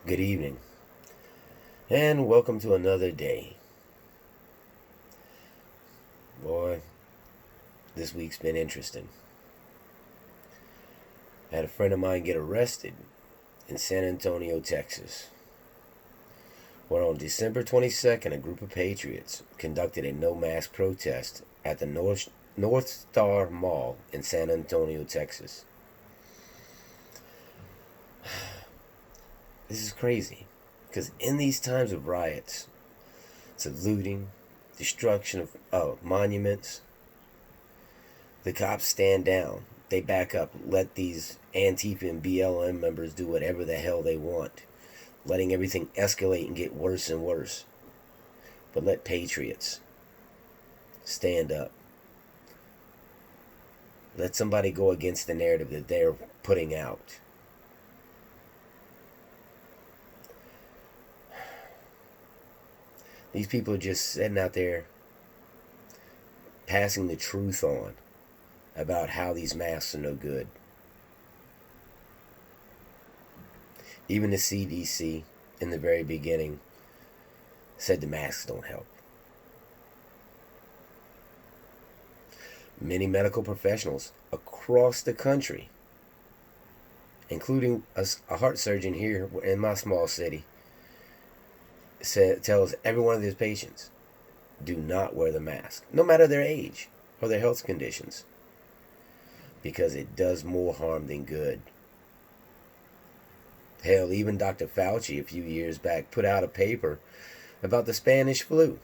Good evening, and welcome to another day. Boy, this week's been interesting. I had a friend of mine get arrested in San Antonio, Texas, where on December 22nd, a group of patriots conducted a no mask protest at the North Star Mall in San Antonio, Texas. This is crazy, because in these times of riots, it's looting, destruction of monuments, the cops stand down. They back up, let these Antifa and BLM members do whatever the hell they want, letting everything escalate and get worse and worse. But let patriots stand up. Let somebody go against the narrative that they're putting out. These people are just sitting out there passing the truth on about how these masks are no good. Even the CDC in the very beginning said the masks don't help. Many medical professionals across the country, including a heart surgeon here in my small city, tells every one of his patients, do not wear the mask, no matter their age or their health conditions, because it does more harm than good. Hell, even Dr. Fauci a few years back put out a paper about the Spanish flu,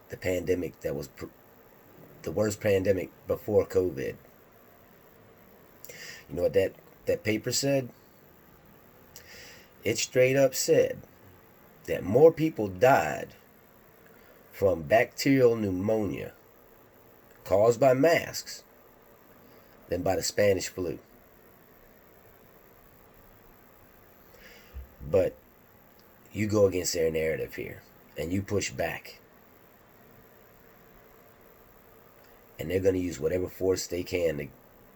the pandemic that was the worst pandemic before COVID. You know what that paper said? It straight up said that more people died from bacterial pneumonia caused by masks than by the Spanish flu. But you go against their narrative here and you push back. And they're going to use whatever force they can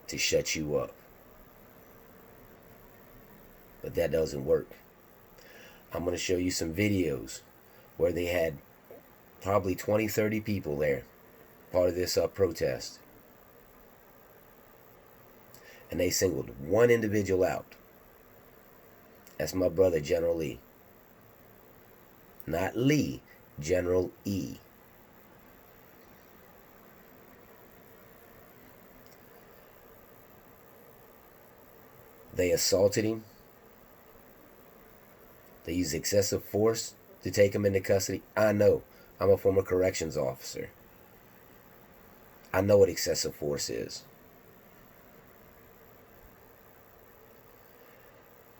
to shut you up. But that doesn't work. I'm going to show you some videos where they had probably 20, 30 people there, part of this protest. And they singled one individual out. That's my brother, General E. Not Lee, General E. They assaulted him. They used excessive force to take him into custody. I know. I'm a former corrections officer. I know what excessive force is.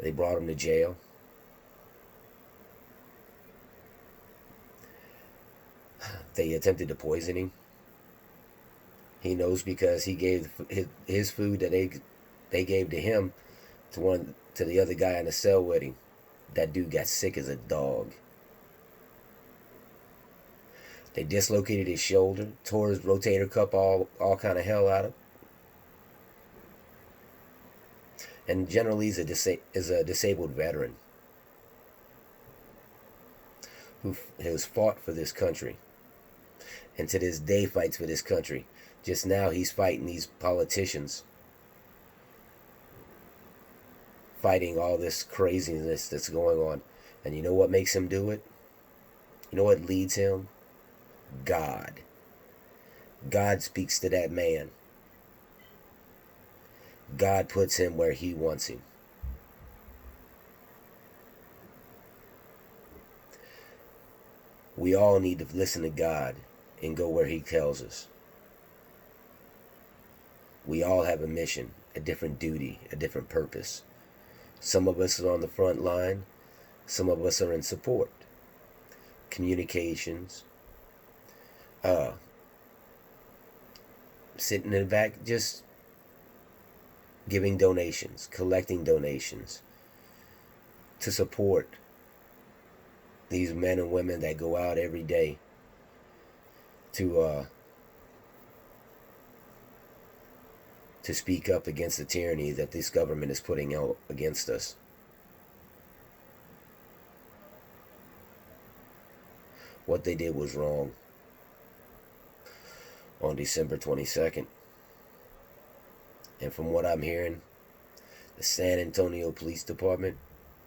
They brought him to jail. They attempted to poison him. He knows because he gave his food that they gave to him to the other guy in the cell with him. That dude got sick as a dog. They dislocated his shoulder, tore his rotator cuff all kind of hell out of him. And General Lee is a disabled veteran who has fought for this country and to this day fights for this country. Just now he's fighting these politicians, fighting all this craziness that's going on. And you know what makes him do it? You know what leads him? God. God speaks to that man. God puts him where he wants him. We all need to listen to God and go where he tells us. We all have a mission, a different duty, a different purpose. Some of us are on the front line. Some of us are in support. Communications. Sitting in the back, just giving donations, collecting donations to support these men and women that go out every day to speak up against the tyranny that this government is putting out against us. what they did was wrong on December 22nd. And from what I'm hearing, the San Antonio Police Department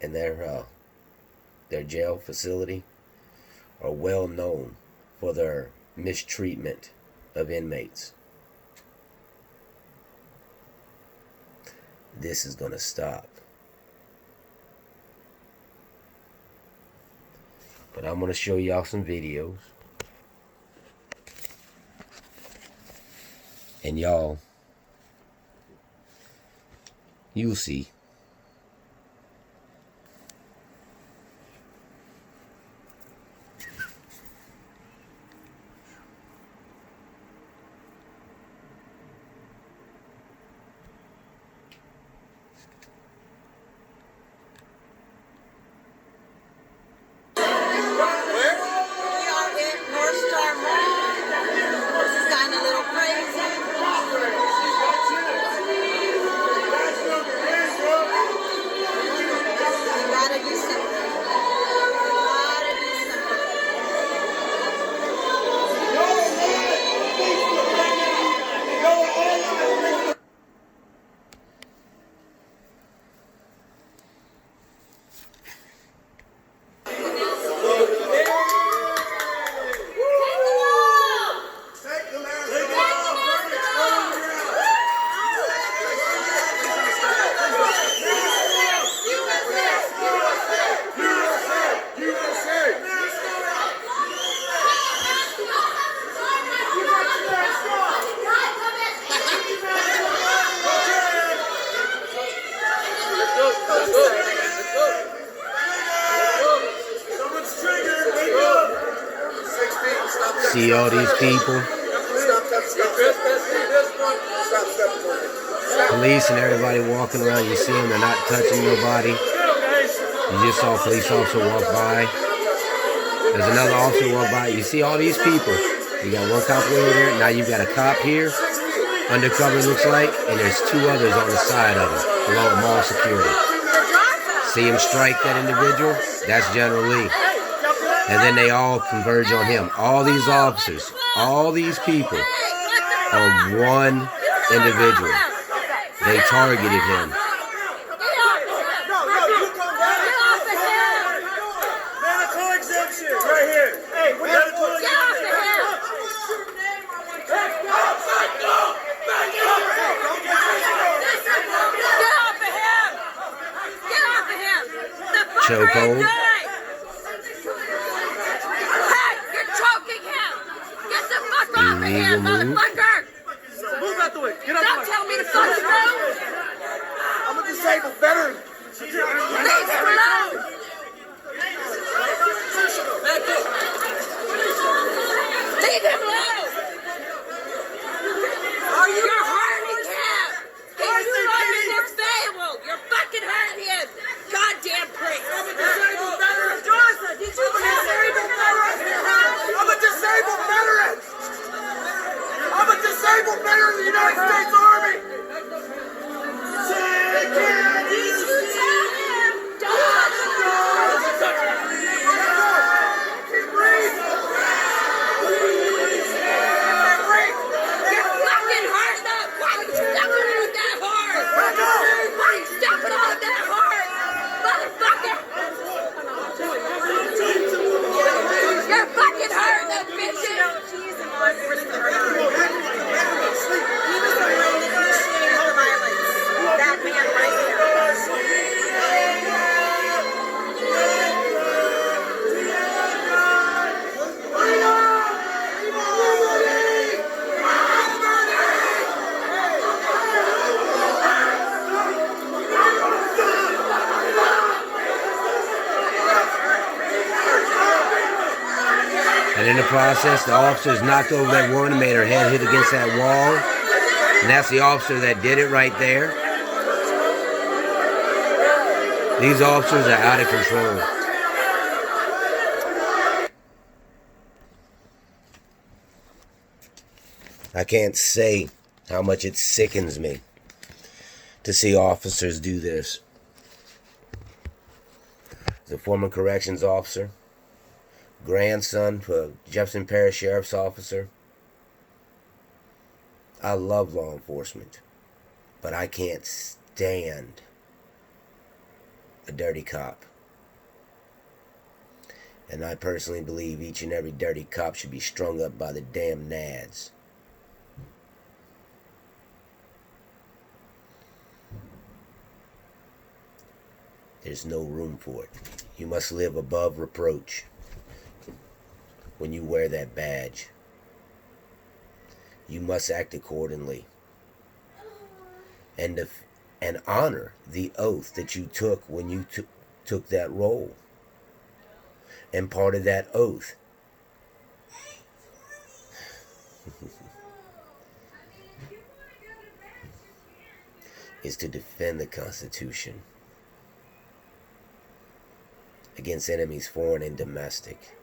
and their jail facility are well known for their mistreatment of inmates. This is going to stop. But I'm going to show y'all some videos. And y'all, you'll see. See all these people? Police and everybody walking around. You see them, they're not touching nobody. You just saw a police officer walk by. There's another officer walk by. You see all these people. You got one cop way over there. Now you've got a cop here. Undercover looks like. And there's two others on the side of him. Below mall security. See him strike that individual? That's General Lee. And then they all converge on him. All these officers, all these people are one individual. They targeted him. Medical exemption right here. Hey, medical exemption. Chokehold. Illegal move. Move out the way. Get out the way. Don't tell me to fuck you. I'm a disabled veteran. Leave him alone. Leave him alone. You're handicapped. You're disabled. You're fucking handicapped. Goddamn prick. I'm a disabled veteran. Johnson, did you I'm a disabled veteran. I'm a disabled veteran of the United States Army. Say again, Did you tell him? Don't touch him. You're fucking hard up. Why are you stepping on it that hard? Why are you stepping on it that hard? Motherfucker. You're fucking hard up, bitches. That man right And in the process, the officers knocked over that woman and made her head hit against that wall. And that's the officer that did it right there. These officers are out of control. I can't say how much it sickens me to see officers do this. As a former corrections officer, grandson for Jefferson Parish Sheriff's Officer. I love law enforcement, but I can't stand a dirty cop. And I personally believe each and every dirty cop should be strung up by the damn nads. There's no room for it. You must live above reproach when you wear that badge. You must act accordingly. And honor the oath that you took when you took that role. And part of that oath is to defend the Constitution against enemies foreign and domestic.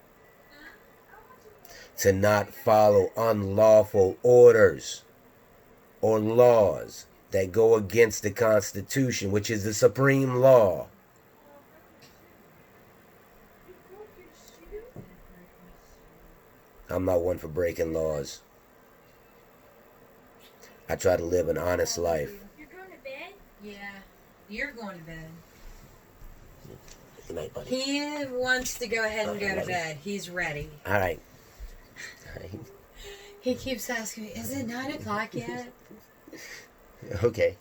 To not follow unlawful orders or laws that go against the Constitution, which is the supreme law. I'm not one for breaking laws. I try to live an honest life. You're going to bed? Yeah, you're going to bed. Good night, buddy. He wants to go ahead and go to bed. He's ready. All right. He keeps asking me, is it 9 o'clock yet? Okay.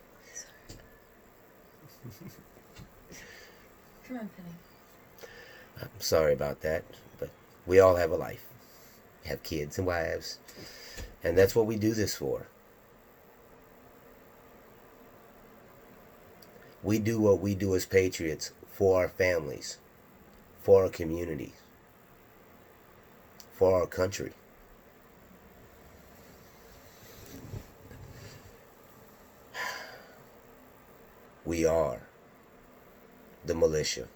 Come on, Penny. I'm sorry about that, but we all have a life. We have kids and wives, and that's what we do this for. We do what we do as patriots for our families, for our communities, for our country. We are the militia.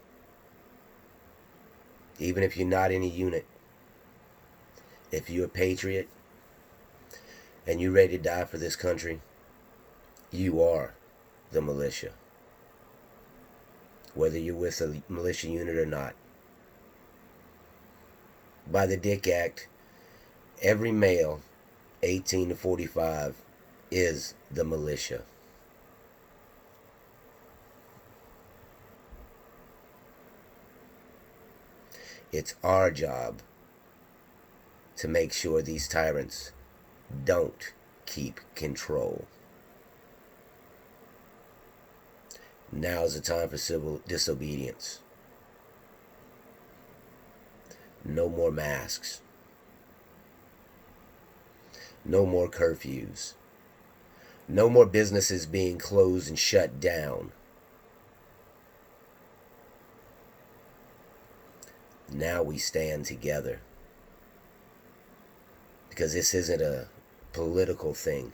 Even if you're not in a unit, if you're a patriot and you're ready to die for this country, you are the militia. Whether you're with a militia unit or not. By the Dick Act, every male 18 to 45 is the militia. It's our job to make sure these tyrants don't keep control. Now is the time for civil disobedience. No more masks. No more curfews. No more businesses being closed and shut down. Now we stand together. Because this isn't a political thing.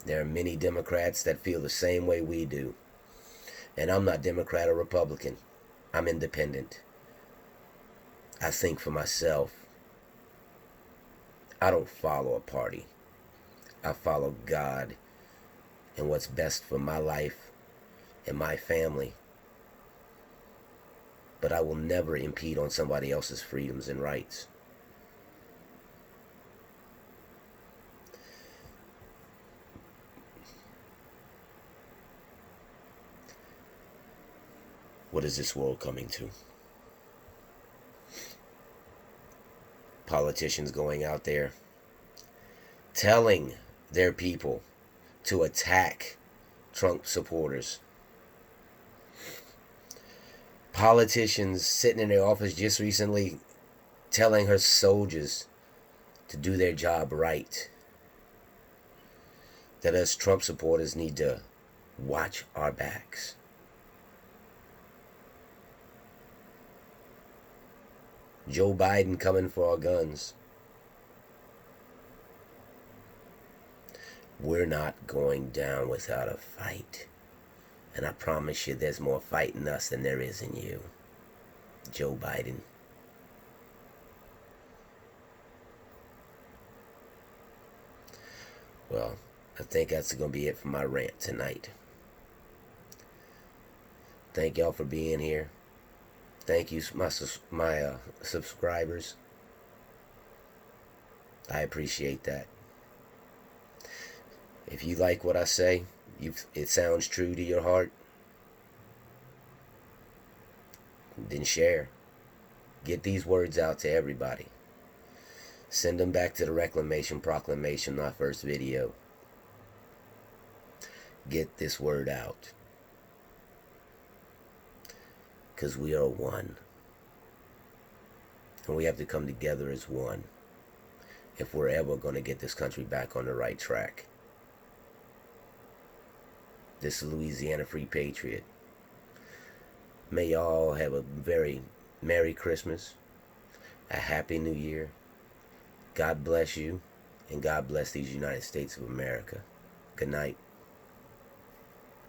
There are many Democrats that feel the same way we do. And I'm not Democrat or Republican. I'm independent. I think for myself. I don't follow a party. I follow God and what's best for my life and my family. But I will never impede on somebody else's freedoms and rights. What is this world coming to? Politicians going out there telling their people to attack Trump supporters. Politicians sitting in their office just recently telling her soldiers to do their job right. That us Trump supporters need to watch our backs. Joe Biden coming for our guns. We're not going down without a fight. And I promise you there's more fight in us than there is in you. Joe Biden. Well, I think that's going to be it for my rant tonight. Thank y'all for being here. thank you, my subscribers. I appreciate that. If you like what I say, it sounds true to your heart, then share. Get these words out to everybody. Send them back to the Reclamation Proclamation, my first video. Get this word out. Because we are one. And we have to come together as one if we're ever going to get this country back on the right track. This is Louisiana Free Patriot. May y'all have a very Merry Christmas, a Happy New Year. God bless you, and God bless these United States of America. Good night.